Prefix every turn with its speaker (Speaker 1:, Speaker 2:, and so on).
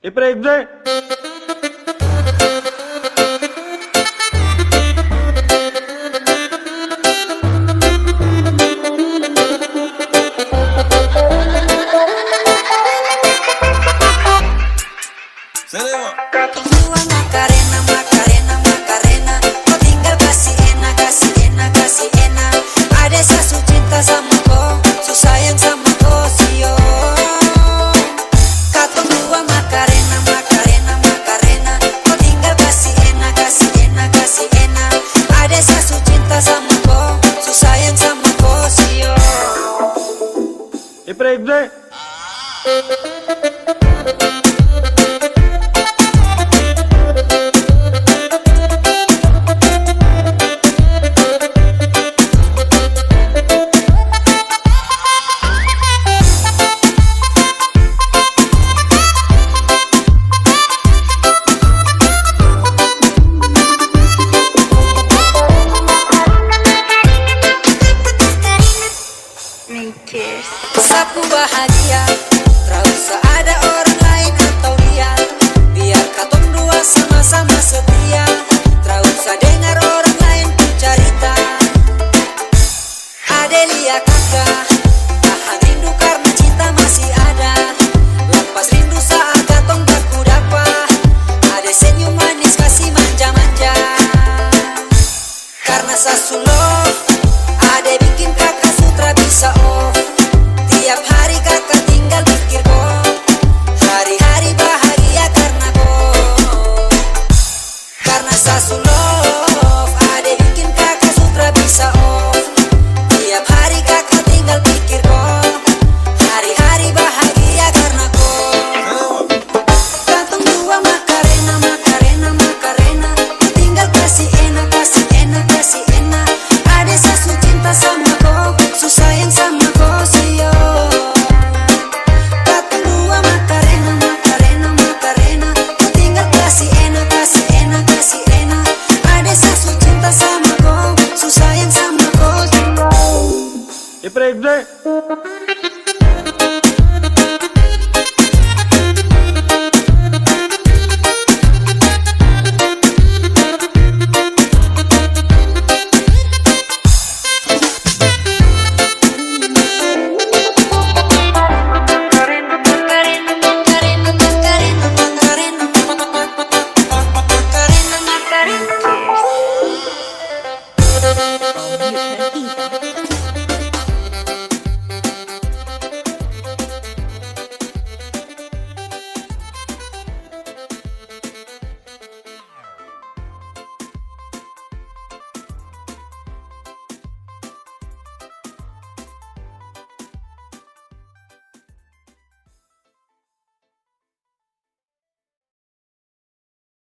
Speaker 1: Ibre.
Speaker 2: Dua Macarena, Macarena, Macarena, kau tinggal kasih enak, kasih enak, kasih enak. Ada sasu cinta sama kau, su sayang sama kau sio. Katong dua Macarena, Macarena, Macarena, kau tinggal kasih enak, kasih enak, kasih enak. Ada sasu cinta sama kau, su sayang sama kau sio.
Speaker 1: Ibre.